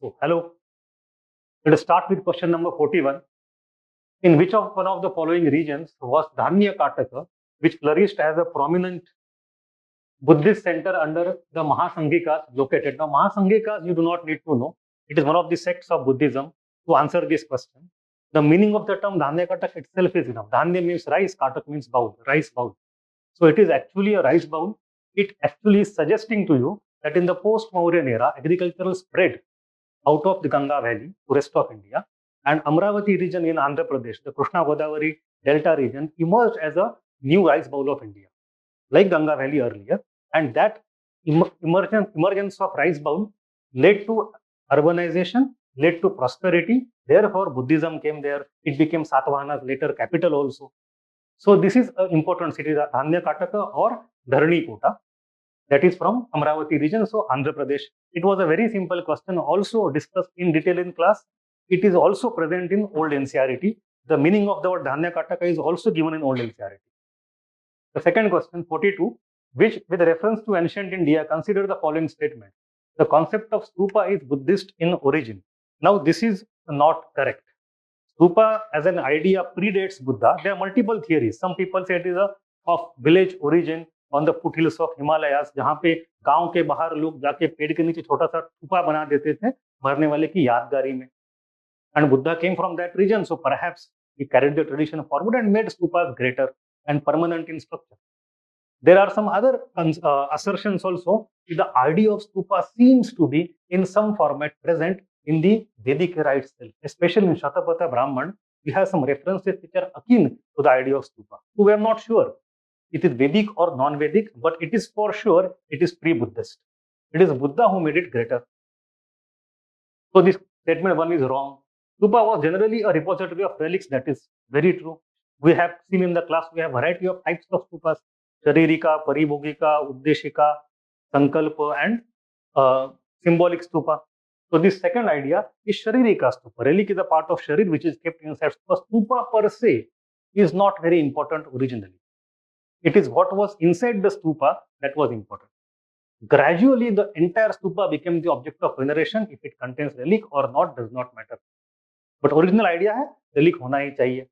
So, hello. Let us start with question number 41. In which of one of the following regions was Dhanya Kataka, which flourished as a prominent Buddhist center under the Mahasanghikas located? Now, Mahasanghikas you do not need to know. It is one of the sects of Buddhism. To answer this question, the meaning of the term Dhanya Katak itself is enough. Dhanya means rice, Katak means bowl, rice bowl. So it is actually a rice bowl. It actually is suggesting to you that in the post-Mauryan era, agricultural spread out of the Ganga Valley to rest of India, and Amravati region in Andhra Pradesh, the Krishna Godavari Delta region, emerged as a new rice bowl of India, like Ganga Valley earlier. And that emergence of rice bowl led to urbanization, led to prosperity. Therefore, Buddhism came there. It became Satavahanas, later capital also. So this is an important city, Dhanya Kataka or Dharani Kota. That is from Amravati region, so Andhra Pradesh. It was a very simple question, also discussed in detail in class. It is also present in old NCERT. The meaning of the word Dhanya Kataka is also given in old NCERT. The second question, 42, which with reference to ancient India, consider the following statement. The concept of stupa is Buddhist in origin. Now, this is not correct. Stupa as an idea predates Buddha. There are multiple theories. Some people say it is of village origin on the foothills of Himalayas, जहाँ पे गांव के बाहर लोग जाके पेड़ के नीचे छोटा सा स्तूपा बना देते थे मरने वाले की यादगारी में. And Buddha came from that region, so perhaps he carried the tradition forward and made stupas greater and permanent in structure. There are some other assertions also. The idea of stupa seems to be in some format present in the Vedic era itself, especially in Shatapatha Brahman. We have some references which are akin to the idea of stupa. So we are not sure it is Vedic or non-Vedic, but it is for sure it is pre-Buddhist. It is Buddha who made it greater. So this statement 1 is wrong. Stupa was generally a repository of relics. That is very true. We have seen in the class, we have variety of types of stupas. Sharirika, Paribhogika, Uddeshika, Sankalpa and symbolic stupa. So this second idea is Sharirika stupa. Relic is a part of Sharir which is kept inside stupa. Stupa per se is not very important originally. It is what was inside the stupa that was important. Gradually, the entire stupa became the object of veneration. If it contains relic or not does not matter. But original idea है relic होना ही चाहिए.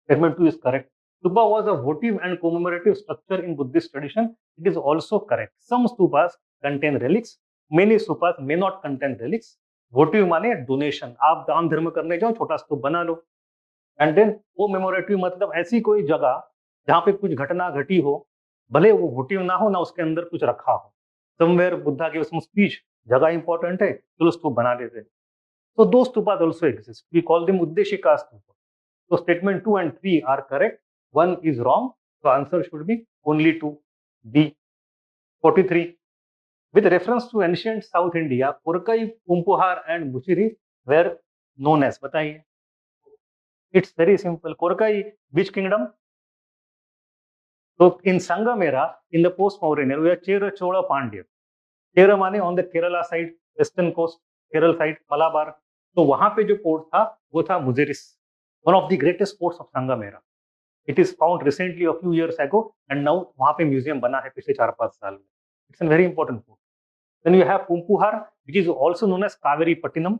Statement 2 is correct. Stupa was a votive and commemorative structure in Buddhist tradition. It is also correct. Some stupas contain relics. Many stupas may not contain relics. Votive माने donation. आप दान धर्म करने जाओ छोटा स्तूप बना लो. And then commemorative मतलब ऐसी कोई जगह जहाँ पे कुछ घटना घटी हो, भले वो वोटिव ना हो ना उसके अंदर कुछ रखा हो. Somewhere Buddha give some speech, जगह इंपॉर्टेंट है, चलो स्तूप बना देते हैं. So those stupas also exist. We call them Uddeshika stupa. So statement 2 and 3 are correct. 1 is wrong. So answer should be only 2. D. 43. With reference to ancient South India, Korkai, Pumpuhar and Muchiri were known as. बताइए. It's very simple. Korkai, which kingdom? So in Sangamera, in the post-Mauryan era, we have Chera, Chola, Pandya. Chera माने on the Kerala side, western coast, Kerala side, Malabar. तो वहाँ पे जो port था, वो था Muziris, one of the greatest ports of Sangamera. It is found recently a few years ago, and now वहाँ पे museum बना है पिछले 4-5 साल में. It's a very important port. Then you have Pumpuhar, which is also known as Kaveri Pattinam.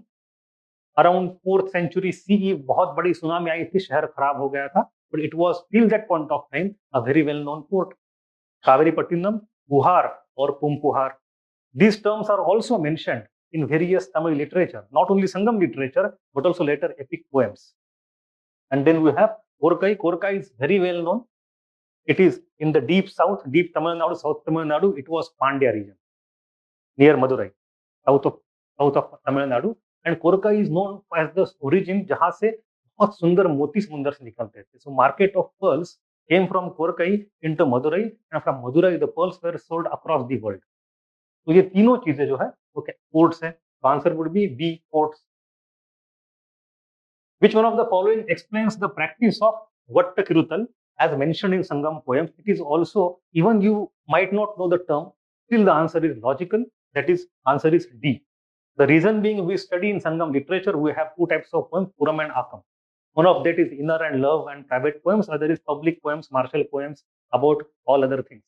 Around 4th century CE, बहुत बड़ी tsunami आई थी, शहर खराब हो गया था. But it was till that point of time a very well-known port. Kaveri Pattinam, Puhar or Pumpuhar. These terms are also mentioned in various Tamil literature, not only Sangam literature, but also later epic poems. And then we have Korkai. Korkai is very well known. It is in the deep south, deep Tamil Nadu, South Tamil Nadu. It was Pandya region, near Madurai, south of Tamil Nadu. And Korkai is known as the origin जहाँ से बहुत सुंदर मोती समुद्र से निकलते थे. So market of pearls came from Korkai into Madurai, and from Madurai the pearls were sold across the world. तो ये तीनों चीजें जो है वो ports हैं. So answer would be B, ports. Which one of the following explains the practice of Vatta Kirutal as mentioned in Sangam poems? It is also, even you might not know the term, still the answer is logical. That is, answer is D. The reason being, we study in Sangam literature, we have 2 types of poems, Puram and Akam. One of that is inner and love and private poems, other is public poems, martial poems about all other things.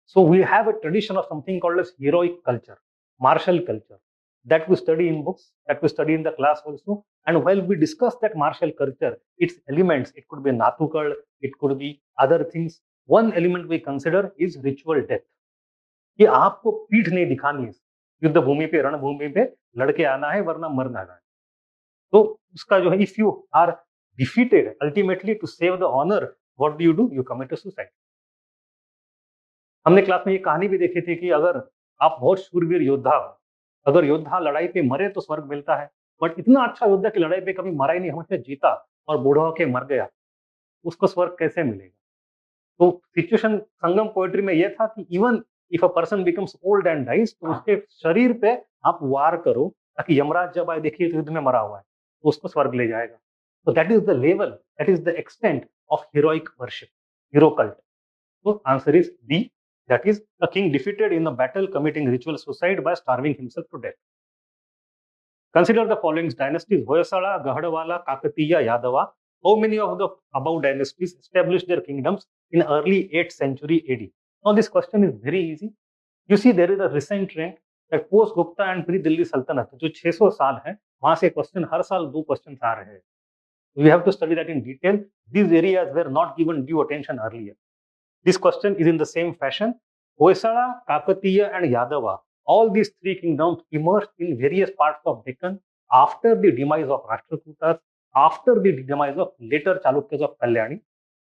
So we have a tradition of something called as heroic culture, martial culture. that we study in books, that we study in the class also. And while we discuss that martial culture, its elements, it could be nathukal, it could be other things. One element we consider is ritual death. कि आपको पीठ नहीं दिखानी है, युद्ध भूमि पे, रणभूमि पे लड़के आना है वरना मरना है. तो उसका जो है, if you are defeated ultimately to save the honour, what do, you commit a suicide. हमने क्लास में ये कहानी भी देखी थी कि अगर आप बहुत शूरवीर योद्धा हो, अगर योद्धा लड़ाई पे मरे तो स्वर्ग मिलता है, बट इतना अच्छा योद्धा कि लड़ाई पे कभी मरा ही नहीं, हमेशा जीता और बूढ़ा होके मर गया, उसको स्वर्ग कैसे मिलेगा. तो सिचुएशन संगम पोएट्री में ये था कि even if a person becomes old and dies, तो उसके शरीर पे आप वार करो ताकि यमराज जब आए देखिए तो युद्ध में मरा हुआ है, तो उसको स्वर्ग ले जाएगा. तो that is the level, that is the extent of heroic worship, hero cult. तो answer is D, that is a king defeated in a battle committing ritual suicide by starving himself to death. Consider the following dynasties: Hoysala, Gahadwala, Kakatiya, Yadava. How many of the above dynasties established their kingdoms in early 8th century AD? Now this question is very easy. You see, there is a recent trend that post Gupta and pre Delhi Sultanate, जो 600 साल है, वहां से question हर साल 2 question आ रहे हैं. We have to study that in detail. These areas were not given due attention earlier. This question is in the same fashion. Hoysala, Kakatiya, and Yadava. All these 3 kingdoms emerged in various parts of Deccan after the demise of Rashtrakutas, after the demise of later Chalukyas of Kalyani.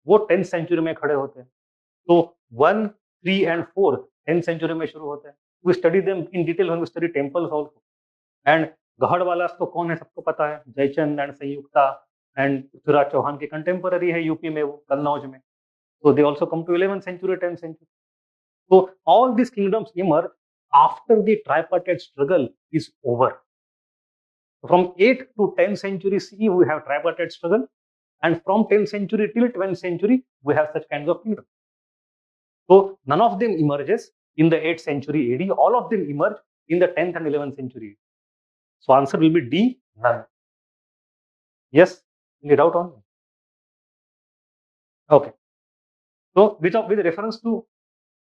वो 10th century में खड़े होते हैं. तो 1, 3 and 4 10th century में शुरू होते हैं. We study them in detail when we study temples also. And गहड़वालास तो कौन है, सबको पता है, जयचंद एंड संयुक्ता एंड पृथ्वीराज चौहान के कंटेम्पररी है यूपी में, वो कन्नौज में. So they also come to 11th century, 10th century. So all these kingdoms emerge after the tripartite struggle is over. From 8th to 10th century CE, we have tripartite struggle, and from 10th century till 12th century, we have such kinds of kingdoms. So none of them emerges in the 8th century AD. All of them emerge in the 10th and 11th century. So answer will be D, none. Yes, any doubt on? Okay. So with reference to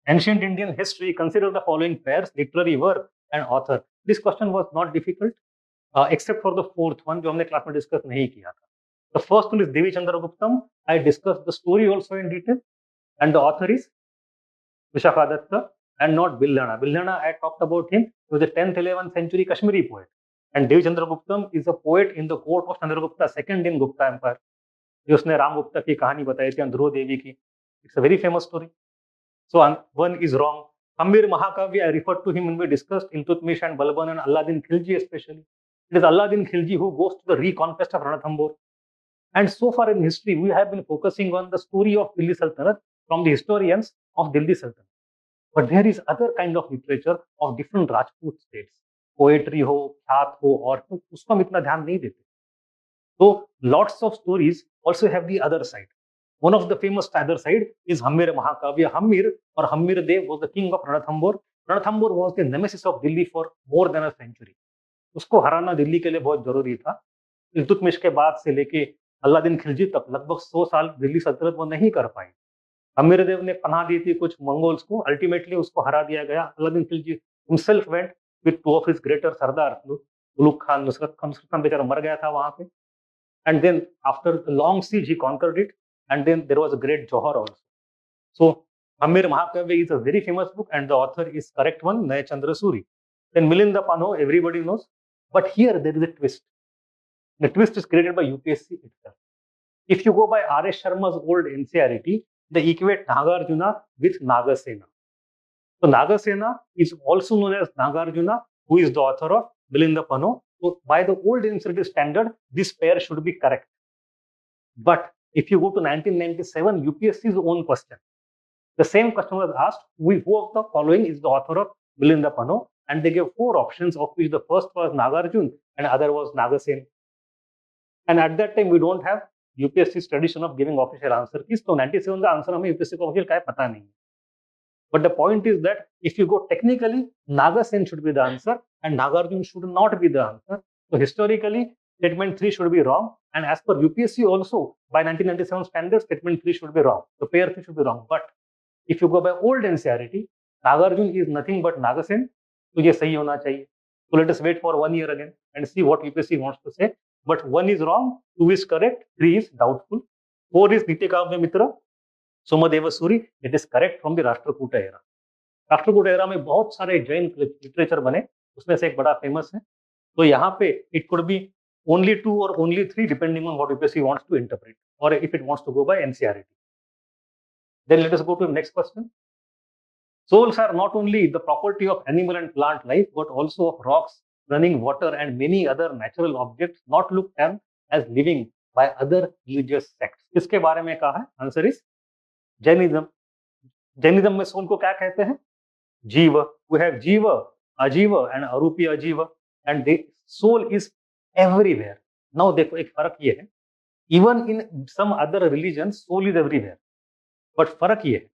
ancient Indian history, consider the following pairs: literary work and author. This question was not difficult, except for the 4th one, जो हमने class में discuss नहीं किया था. The first one is Devi Chandraguptam. I discussed the story also in detail, and the author is Vishakadatta and not Billana. Billana, I talked about him. He was a 10th, 11th century Kashmiri poet, and Devi Chandraguptam is a poet in the court of Chandragupta II in Gupta Empire. जिसने राम गुप्ता की कहानी बताई थी, ध्रुव देवी की. It's a very famous story. So one is wrong. Hamir Mahakavya, I referred to him when we discussed Iltutmish and Balban and Alauddin Khilji especially. It is Alauddin Khilji who goes to the reconquest of Ranthambore. And so far in history, we have been focusing on the story of Delhi Sultanate from the historians of Delhi Sultanate. But there is other kind of literature of different Rajput states. Poetry हो, ख्यात हो, और तो उसको हम इतना ध्यान नहीं देते. So lots of stories also have the other side. One of the famous other side is Hamir Mahakavya. Hamir or Hamir Dev was the king of Ranthambore. Ranthambore was the nemesis of Delhi for more than a century. उसको हराना दिल्ली के लिए बहुत जरूरी था. इल्तुतमिश के बाद से लेके अलाउद्दीन खिलजी तक लगभग 100 साल दिल्ली सल्तनत वो नहीं कर पाई. हमीर देव ने पनाह दी थी कुछ मंगोल्स को, अल्टीमेटली उसको हरा दिया गया. Alauddin Khilji himself went with 2 of his greater सरदार, उलुग खान, नुसरत खान बेचारा मर गया था वहां पे. And then after the long siege, he conquered it. And then there was a great Johar also. So Hamir Mahakavya is a very famous book, and the author is correct one, Naya Chandra Suri. Then Milinda Pano, everybody knows. But here there is a twist. The twist is created by UPSC itself. If you go by R.S. Sharma's old NCRT, they equate Nagarjuna with Nagasena. So Nagasena is also known as Nagarjuna, who is the author of Milinda Pano. So by the old NCRT standard, this pair should be correct. But if you go to 1997 UPSC's own question, the same question was asked, who of the following is the author of Milinda Pano? And they gave 4 options, of which the first was Nagarjuna and other was Nagasen. And at that time, we don't have UPSC's tradition of giving official answer. So 97 का answer हमें UPSC को official क्या है पता नहीं. But the point is that if you go technically, Nagasen should be the answer and Nagarjuna should not be the answer. So historically, statement 3 should be wrong. And as per UPSC also, by 1997 standards, statement 3 should be wrong. So pair 3 should be wrong. But if you go by old NCRT, Nagarjuna is nothing but Nagasen. तो ये सही होना चाहिए. So let us wait for 1 year again and see what UPSC wants to say. But 1 is wrong, 2 is correct, 3 is doubtful. 4 is Nityakavya Mitra, Somadev Suri. It is correct from the Rashtrakuta era. Rashtrakuta era में बहुत सारे Jain literature बने, उसमें से एक बड़ा famous है. तो यहाँ पे it could be only 2 or only 3 depending on what UPSC wants to interpret or if it wants to go by NCERT. Then let us go to the next question. Souls are not only the property of animal and plant life, but also of rocks, running water, and many other natural objects not looked at as living by other religious sects. किसके बारे में कहा है? Answer is Jainism. Jainism में soul को क्या कहते हैं? Jiva. We have Jiva, Ajiva, and Arupi Ajiva, and the soul is everywhere. Now देखो एक फर्क ये है. Even in some other religions, soul is everywhere. But फर्क ये है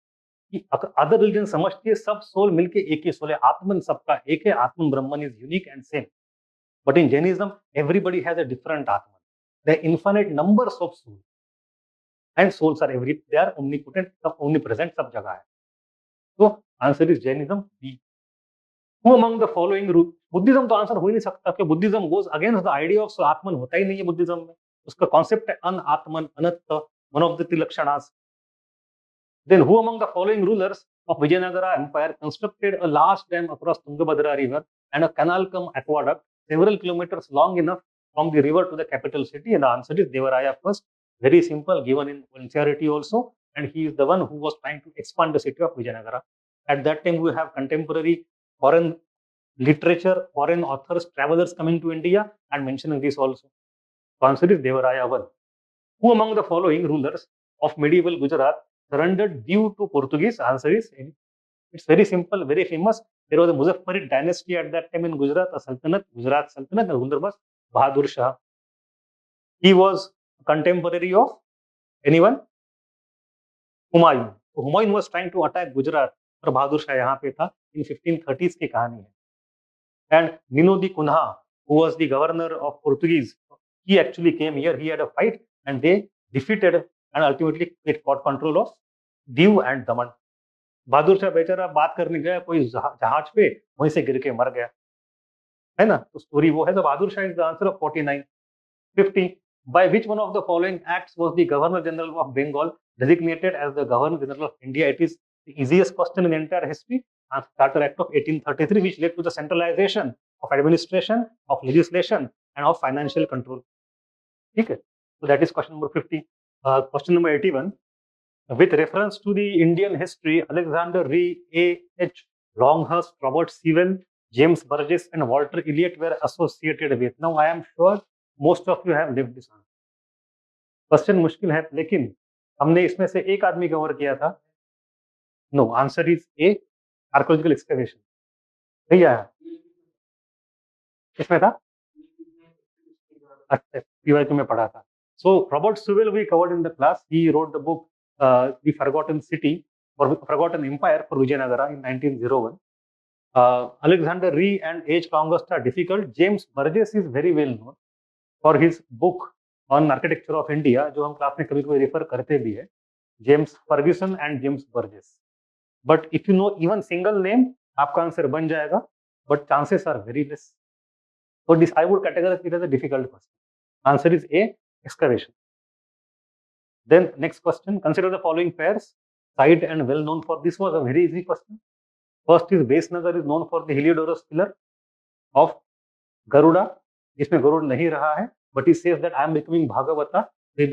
कि अदर रिलीजन समझती है सब सोल मिलके एक ही सोल है, आत्मन सबका एक है, atman Brahman is unique and same. But in Jainism everybody has a different atman. There are infinite numbers of soul and souls are every, they are omnipotent, सब ओमनीप्रेजेंट, सब जगह है. तो answer is Jainism B. Who among the following rule? Buddhism तो आंसर हो ही नहीं सकता क्योंकि Buddhism goes against the idea of atman, होता ही नहीं है बुद्धिज्म में. उसका कॉन्सेप्ट है अन आत्मन अनंत, one of the trilakshanas. Then who among the following rulers of Vijayanagara Empire constructed a large dam across Tungabhadra river and a canal cum aqueduct several kilometers long enough from the river to the capital city? And the answer is Devaraya first. Very simple, given in NCERT also, and he is the one who was trying to expand the city of Vijayanagara. At that time, we have contemporary foreign literature, foreign authors, travelers coming to India and mentioning this also. The answer is Devaraya one. Who among the following rulers of medieval Gujarat surrendered due to Portuguese? Answer is, it's very simple, very famous. There was a Muzaffarid dynasty at that time in Gujarat, a Sultanate, Gujarat Sultanate, and ruler was Bahadur Shah. He was contemporary of anyone? Humayun. So Humayun was trying to attack Gujarat, और बहादुर शाह यहाँ पे था. In 1530s की कहानी है. And Nino de Cunha, who was the governor of Portuguese, he actually came here. He had a fight, and they defeated and ultimately it got control of Diu and दमन. बहादुर शाह बेचारा बात करने गया कोई जहाज पे, वहीं से गिर के मर गया, है ना. तो स्टोरी वो है. तो Bahadur Shah is the answer of 49. 50. By which one of the following acts was the Governor General of Bengal designated as the Governor General of India? It is the easiest question in the entire history. Charter Act of 1833, which led to the centralization of administration, of legislation, and of financial control. Okay. So that is question number 50. Question number 81. With reference to the Indian history, Alexander Ree, A.H. Longhurst, Robert Sewell, James Burgess, and Walter Elliot were associated with. Now, I am sure most of you have lived this answer. Question मुश्किल है, लेकिन हमने इसमें से एक आदमी cover किया था. No, answer is A, archaeological excavation. भैया इसमें था. अच्छा, पीवाईक्यू में पढ़ा था. So Robert Sewell we covered in the class. He wrote the book The Forgotten City or Forgotten Empire for Vijayanagara in 1901. Alexander Ree and H. Longhurst are difficult. James Burgess is very well known for his book on architecture of India, जो हम class में कभी-कभी refer करते भी है. James Ferguson and James Burgess. But if you know even single name, आपका answer बन जाएगा. But chances are very less. So this I would categorize it as a difficult question. Answer is A, excavation. Then next question, consider the following pairs, site and well known for. This was a very easy question. First is Vesnagar is known for the Heliodorus pillar of Garuda. इसमें गरुड़ नहीं रहा है, but he says that I am becoming Bhagavata. He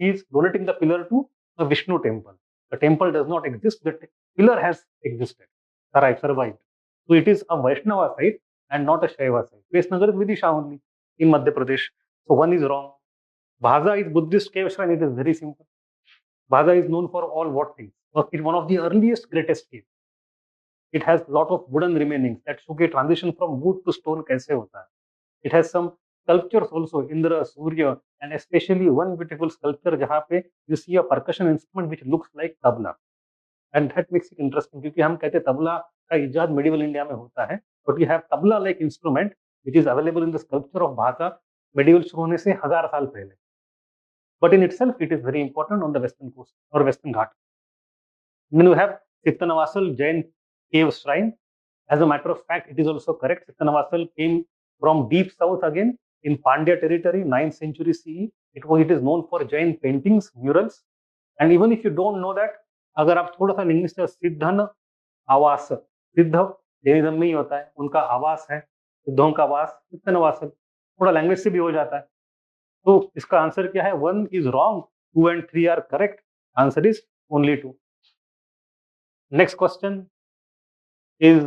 is donating the pillar to the Vishnu temple. The temple does not exist, the pillar has existed, survived. So it is a Vaishnava site and not a Shaiva site. Vesnagar is Vidisha only in Madhya Pradesh. So one is wrong. Bhaza is Buddhist cave shrine. It is very simple. Bhaza is known for all what things? It is one of the earliest, greatest caves. It has lot of wooden remainings that show a transition from wood to stone कैसे होता है. It has some sculptures also, Indra, Surya, and especially one beautiful sculpture जहाँ पे you see a percussion instrument which looks like tabla, and that makes it interesting क्योंकि हम कहते हैं तबला का इजाद medieval India में होता है, but we have tabla like instrument which is available in the sculpture of Bhaza medieval शुरू होने से 1000 साल पहले. But in itself, it is very important on the western coast or western Ghat. Then we have Sittanavasal Jain cave shrine, As a matter of fact, it is also correct. Chittanavasal came from deep south again in Pandya territory, 9th century CE. It is known for Jain paintings, murals. And even if you don't know that, अगर आप थोड़ा सा English से सिद्धन आवास, सिद्ध Jainism में ही होता है, उनका आवास है, सिद्धों का आवास चित्तनवासल, थोड़ा लैंग्वेज से भी हो जाता है. तो इसका आंसर क्या है? 1 is wrong, 2 and 3 are correct. Answer is only 2. Next question is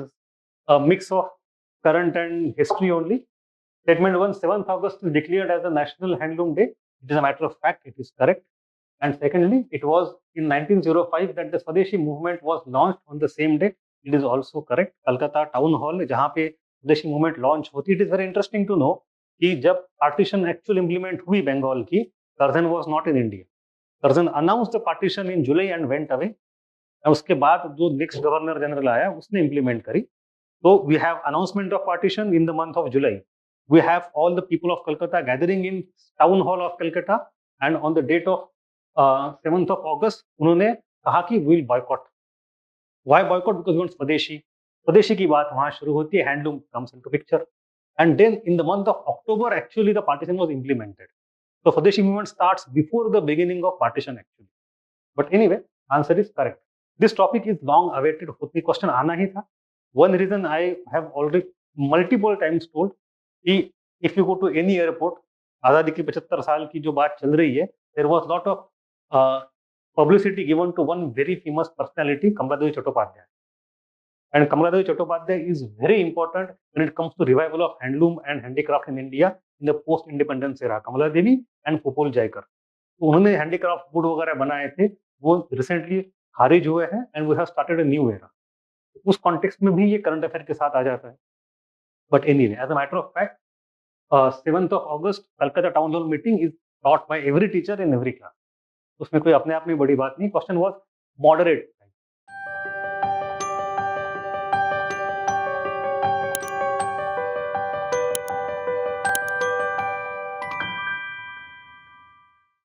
a mix of current and history only. Statement 1, 7th August is declared as the National Handloom Day. It is a matter of fact, it is correct. And secondly, it was in 1905 that the Swadeshi movement was launched on the same day. It is also correct. Kolkata Town Hall, जहाँ पे Swadeshi movement launch होती, it is very interesting to know कि जब partition actual implement हुई बंगाल की, Curzon was not in India. Curzon announced the partition in July and went away. और उसके बाद जो नेक्स्ट गवर्नर जनरल आया उसने इम्प्लीमेंट करी. So we have announcement of partition in the month of July. We have all the people of Calcutta gathering in town hall of Calcutta, and on the date of 7th of August, उन्होंने कहा कि we will boycott. Why boycott? Because we want Swadeshi. Swadeshi की बात वहाँ शुरू होती है, handloom comes into picture, and then in the month of October, actually the partition was implemented. So Swadeshi movement starts before the beginning of partition actually. But anyway, answer is correct. This topic is long awaited. होती question आना ही था. One reason I have already multiple times told कि if you go to any airport, आज़ादी की 75 साल की जो बात चल रही है, there was lot of publicity given to one very famous personality, Kamaladevi Chattopadhyay. And Kamaladevi Chattopadhyay is very important when it comes to revival of handloom and handicraft in India in the post-independence era. Kamaladevi and Popol Jaikar. तो उन्होंने handicraft wood वगैरह बनाए थे, वो recently खारिज हुए हैं, and we have started a new era. उस कॉन्टेक्स्ट में भी ये करंट अफेयर के साथ आ जाता है. But anyway, as a matter of fact, 7th of August Calcutta town hall meeting is taught by every teacher in every class. उसमें कोई अपने आप में बड़ी बात नहीं. Question was moderate,